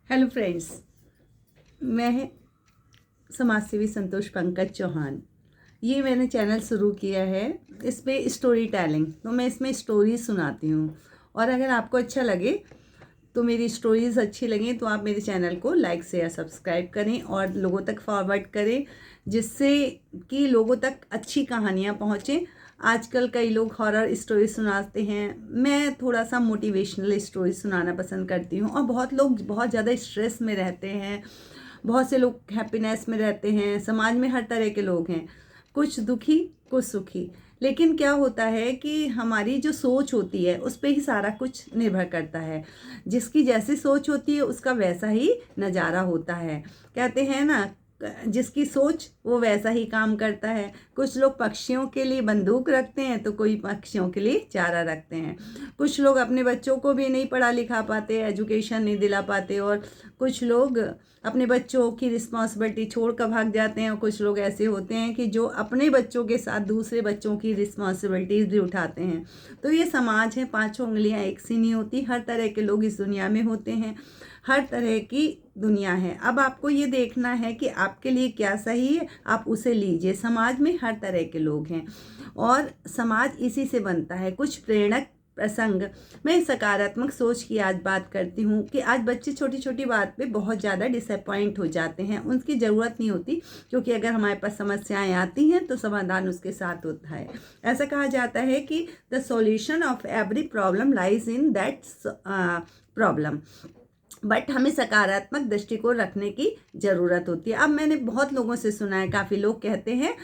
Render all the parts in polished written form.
Hello friends, मैं समाजसेवी संतोष पंकज चौहान। ये मैंने चैनल शुरू किया है, इस पे स्टोरी टेलिंग। तो मैं इसमें स्टोरीज सुनाती हूँ और अगर आपको अच्छा लगे तो मेरी स्टोरीज़ अच्छी लगें तो आप मेरे चैनल को लाइक शेयर सब्सक्राइब करें और लोगों तक फॉरवर्ड करें, जिससे कि लोगों तक अच्छी कहानियाँ पहुँचें। आजकल कई लोग हॉरर स्टोरी सुनाते हैं, मैं थोड़ा सा मोटिवेशनल स्टोरी सुनाना पसंद करती हूँ। और बहुत लोग बहुत ज़्यादा स्ट्रेस में रहते हैं, बहुत से लोग हैप्पीनेस में रहते हैं। समाज में हर तरह के लोग हैं, कुछ दुखी कुछ सुखी। लेकिन क्या होता है कि हमारी जो सोच होती है उस पर ही सारा कुछ निर्भर करता है। जिसकी जैसी सोच होती है उसका वैसा ही नज़ारा होता है। कहते हैं ना, जिसकी सोच वो वैसा ही काम करता है। कुछ लोग पक्षियों के लिए बंदूक रखते हैं तो कोई पक्षियों के लिए चारा रखते हैं। कुछ लोग अपने बच्चों को भी नहीं पढ़ा लिखा पाते, एजुकेशन नहीं दिला पाते, और कुछ लोग अपने बच्चों की रिस्पॉन्सिबिलिटी छोड़ कर भाग जाते हैं। और कुछ लोग ऐसे होते हैं कि जो अपने बच्चों के साथ दूसरे बच्चों की रिस्पॉन्सिबिलिटीज़ भी उठाते हैं। तो ये समाज है, पांचों उंगलियां एक सी नहीं होती। हर तरह के लोग इस दुनिया में होते हैं, हर तरह की दुनिया है। अब आपको ये देखना है कि आपके लिए क्या सही है, आप उसे लीजिए। समाज में हर तरह के लोग हैं और समाज इसी से बनता है। कुछ प्रेरक प्रसंग, मैं सकारात्मक सोच की आज बात करती हूँ कि आज बच्चे छोटी छोटी बात पे बहुत ज़्यादा डिसअपॉइंट हो जाते हैं। उनकी ज़रूरत नहीं होती, क्योंकि अगर हमारे पास समस्याएं आती हैं तो समाधान उसके साथ होता है। ऐसा कहा जाता है कि the solution of every problem lies in that problem, but हमें सकारात्मक दृष्टिकोण रखने की ज़रूरत होती है। अब मैंने बहुत लोगों से सुना है, काफ़ी लोग कहते हैं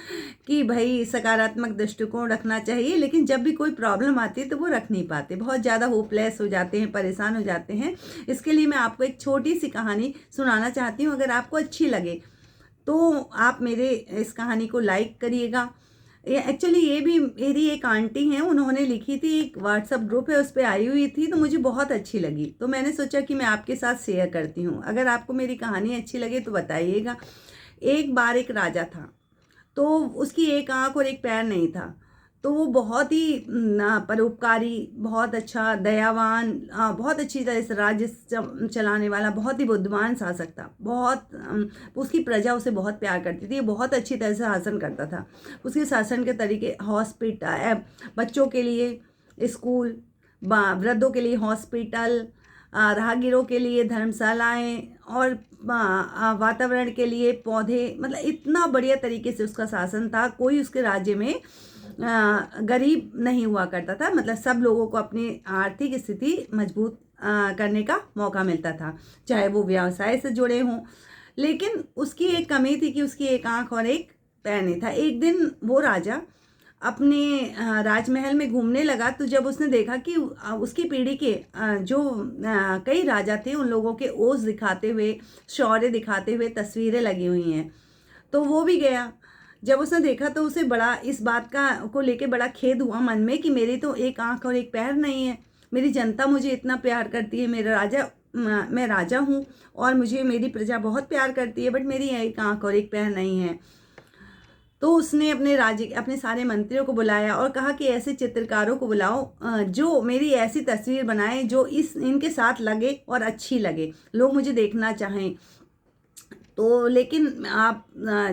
कि भाई सकारात्मक दृष्टिकोण रखना चाहिए, लेकिन जब भी कोई प्रॉब्लम आती है तो वो रख नहीं पाते, बहुत ज़्यादा होपलेस हो जाते हैं, परेशान हो जाते हैं। इसके लिए मैं आपको एक छोटी सी कहानी सुनाना चाहती हूँ। अगर आपको अच्छी लगे तो आप मेरे इस कहानी को लाइक करिएगा। एक्चुअली ये भी मेरी एक आंटी हैं, उन्होंने लिखी थी, एक व्हाट्सअप ग्रुप है उस पर आई हुई थी, तो मुझे बहुत अच्छी लगी तो मैंने सोचा कि मैं आपके साथ शेयर करती हूँ। अगर आपको मेरी कहानी अच्छी लगे तो बताइएगा। एक बार एक राजा था, तो उसकी एक आंख और एक पैर नहीं था। तो वो बहुत ही परोपकारी, बहुत अच्छा, दयावान, बहुत अच्छी तरह से राज्य चलाने वाला, बहुत ही बुद्धिमान शासक था। बहुत उसकी प्रजा उसे बहुत प्यार करती थी, बहुत अच्छी तरह से शासन करता था। उसके शासन के तरीके, हॉस्पिटल, बच्चों के लिए स्कूल, वृद्धों के लिए हॉस्पिटल, राहगीरों के लिए धर्मशालाएं, और वातावरण के लिए पौधे, मतलब इतना बढ़िया तरीके से उसका शासन था। कोई उसके राज्य में गरीब नहीं हुआ करता था, मतलब सब लोगों को अपनी आर्थिक स्थिति मजबूत करने का मौका मिलता था, चाहे वो व्यवसाय से जुड़े हों। लेकिन उसकी एक कमी थी कि उसकी एक आंख और एक पैर नहीं था। एक दिन वो राजा अपने राजमहल में घूमने लगा, तो जब उसने देखा कि उसकी पीढ़ी के जो कई राजा थे, उन लोगों के ओज दिखाते हुए, शौर्य दिखाते हुए तस्वीरें लगी हुई हैं, तो वो भी गया। जब उसने देखा तो उसे बड़ा इस बात का को लेके बड़ा खेद हुआ मन में कि मेरी तो एक आंख और एक पैर नहीं है, मेरी जनता मुझे इतना प्यार करती है, मेरा राजा, मैं राजा हूँ और मुझे मेरी प्रजा बहुत प्यार करती है, बट मेरी एक आंख और एक पैर नहीं है। तो उसने अपने राज्य, अपने सारे मंत्रियों को बुलाया और कहा कि ऐसे चित्रकारों को बुलाओ जो मेरी ऐसी तस्वीर बनाए जो इनके साथ लगे और अच्छी लगे, लोग मुझे देखना चाहें। तो लेकिन आप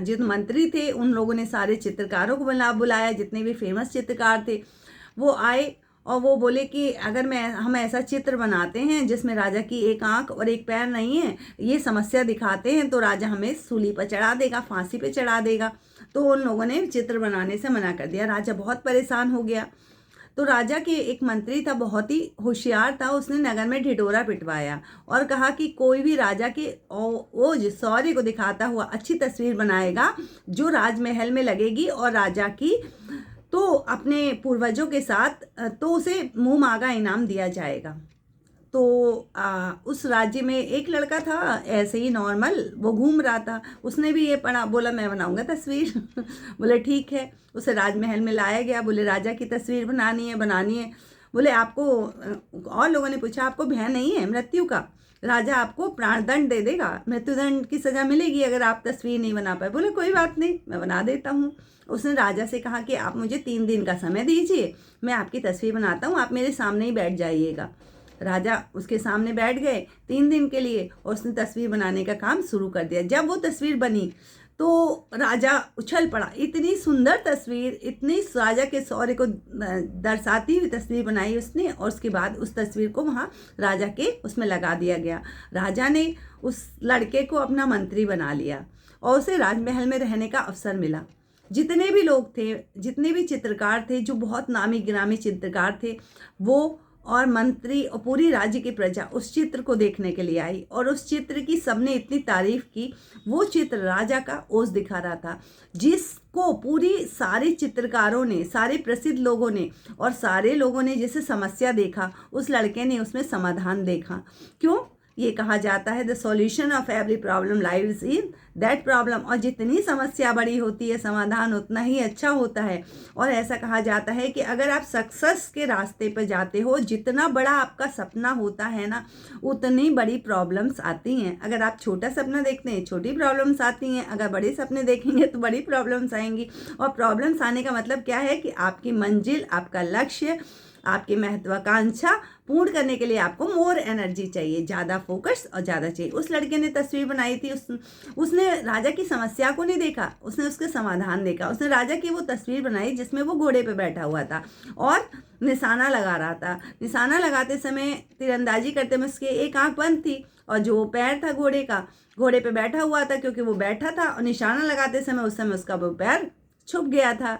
जो मंत्री थे उन लोगों ने सारे चित्रकारों को बुलाया, जितने भी फेमस चित्रकार थे वो आए और वो बोले कि अगर हम ऐसा चित्र बनाते हैं जिसमें राजा की एक आंख और एक पैर नहीं है, ये समस्या दिखाते हैं, तो राजा हमें सूली पर चढ़ा देगा, फांसी पे चढ़ा देगा। तो उन लोगों ने चित्र बनाने से मना कर दिया। राजा बहुत परेशान हो गया। तो राजा के एक मंत्री था, बहुत ही होशियार था, उसने नगर में ढिढोरा पिटवाया और कहा कि कोई भी राजा के ओज शौर्य को दिखाता हुआ अच्छी तस्वीर बनाएगा जो राजमहल में लगेगी और राजा की, तो अपने पूर्वजों के साथ, तो उसे मुंह मांगा इनाम दिया जाएगा। तो उस राज्य में एक लड़का था, ऐसे ही नॉर्मल वो घूम रहा था, उसने भी ये पढ़ा, बोला मैं बनाऊंगा तस्वीर। बोले ठीक है, उसे राजमहल में लाया गया, बोले राजा की तस्वीर बनानी है, बनानी है। बोले आपको, और लोगों ने पूछा आपको भय नहीं है मृत्यु का? राजा आपको प्राणदंड दे देगा, मृत्युदंड की सजा मिलेगी अगर आप तस्वीर नहीं बना पाए। बोले कोई बात नहीं, मैं बना देता हूँ। उसने राजा से कहा कि आप मुझे 3 दिन का समय दीजिए, मैं आपकी तस्वीर बनाता हूँ, आप मेरे सामने ही बैठ जाइएगा। राजा उसके सामने बैठ गए 3 दिन के लिए और उसने तस्वीर बनाने का काम शुरू कर दिया। जब वो तस्वीर बनी तो राजा उछल पड़ा। इतनी सुंदर तस्वीर, इतनी राजा के शौर्य को दर्शाती हुई तस्वीर बनाई उसने, और उसके बाद उस तस्वीर को वहाँ राजा के उसमें लगा दिया गया। राजा ने उस लड़के को अपना मंत्री बना लिया और उसे राजमहल में रहने का अवसर मिला। जितने भी लोग थे, जितने भी चित्रकार थे, जो बहुत नामी गिरामी चित्रकार थे, वो और मंत्री और पूरी राज्य की प्रजा उस चित्र को देखने के लिए आई, और उस चित्र की सबने इतनी तारीफ की। वो चित्र राजा का ओज दिखा रहा था, जिसको पूरी सारे चित्रकारों ने, सारे प्रसिद्ध लोगों ने और सारे लोगों ने जैसे समस्या देखा, उस लड़के ने उसमें समाधान देखा। क्यों? ये कहा जाता है the solution of every problem lives in that problem. और जितनी समस्या बड़ी होती है, समाधान उतना ही अच्छा होता है। और ऐसा कहा जाता है कि अगर आप सक्सेस के रास्ते पर जाते हो, जितना बड़ा आपका सपना होता है ना, उतनी बड़ी प्रॉब्लम्स आती हैं। अगर आप छोटा सपना देखते हैं, छोटी प्रॉब्लम्स आती हैं। अगर बड़े सपने देखेंगे तो बड़ी प्रॉब्लम्स आएंगी। और प्रॉब्लम्स आने का मतलब क्या है कि आपकी मंजिल, आपका लक्ष्य, आपकी महत्वाकांक्षा पूर्ण करने के लिए आपको मोर एनर्जी चाहिए, ज़्यादा फोकस और ज़्यादा चाहिए। उस लड़के ने तस्वीर बनाई थी, उसने राजा की समस्या को नहीं देखा, उसने उसके समाधान देखा। उसने राजा की वो तस्वीर बनाई जिसमें वो घोड़े पे बैठा हुआ था और निशाना लगा रहा था। निशाना लगाते समय, तीरंदाजी करते में उसकी एक आंख बंद थी और जो पैर था घोड़े का, घोड़े पे बैठा हुआ था क्योंकि वो बैठा था, और निशाना लगाते समय उस समय उसका वो पैर छुप गया था,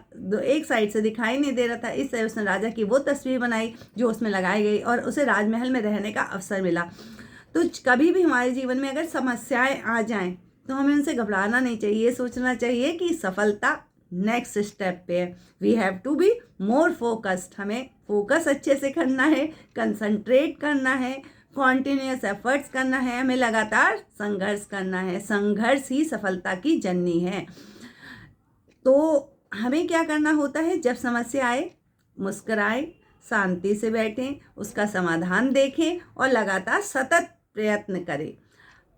एक साइड से दिखाई नहीं दे रहा था। इस तरह उसने राजा की वो तस्वीर बनाई जो उसमें लगाई गई, और उसे राजमहल में रहने का अवसर मिला। तो कभी भी हमारे जीवन में अगर समस्याएं आ जाएं तो हमें उनसे घबराना नहीं चाहिए। ये सोचना चाहिए कि सफलता नेक्स्ट स्टेप पे है। We have to be more focused. हमें फोकस अच्छे से करना है, कंसंट्रेट करना है, कॉन्टिन्यूस एफर्ट्स करना है, हमें लगातार संघर्ष करना है। संघर्ष ही सफलता की जननी है। तो हमें क्या करना होता है? जब समस्या आए, मुस्कुराएं, शांति से बैठें, उसका समाधान देखें और लगातार सतत प्रयत्न करें।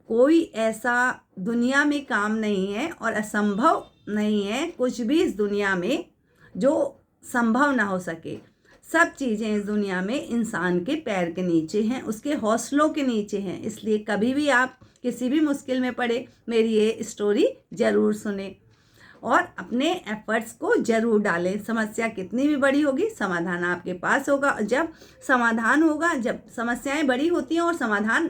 कोई ऐसा दुनिया में काम नहीं है और असंभव नहीं है कुछ भी इस दुनिया में जो संभव ना हो सके। सब चीज़ें इस दुनिया में इंसान के पैर के नीचे हैं, उसके हौसलों के नीचे हैं। इसलिए कभी भी आप किसी भी मुश्किल में पड़े, मेरी ये स्टोरी ज़रूर सुने और अपने एफर्ट्स को जरूर डालें। समस्या कितनी भी बड़ी होगी, समाधान आपके पास होगा। जब समाधान होगा, जब समस्याएं बड़ी होती हैं और समाधान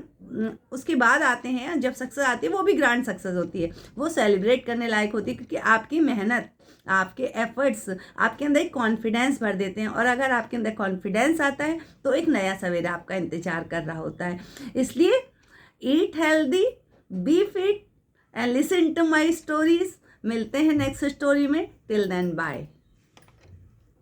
उसके बाद आते हैं, जब सक्सेस आती है, वो भी ग्रैंड सक्सेस होती है, वो सेलिब्रेट करने लायक होती है, क्योंकि आपकी मेहनत, आपके एफर्ट्स आपके अंदर एक कॉन्फिडेंस भर देते हैं। और अगर आपके अंदर कॉन्फिडेंस आता है तो एक नया सवेरा आपका इंतजार कर रहा होता है। इसलिए eat healthy, be fit and listen to my stories. मिलते हैं नेक्स्ट स्टोरी में। Till then bye.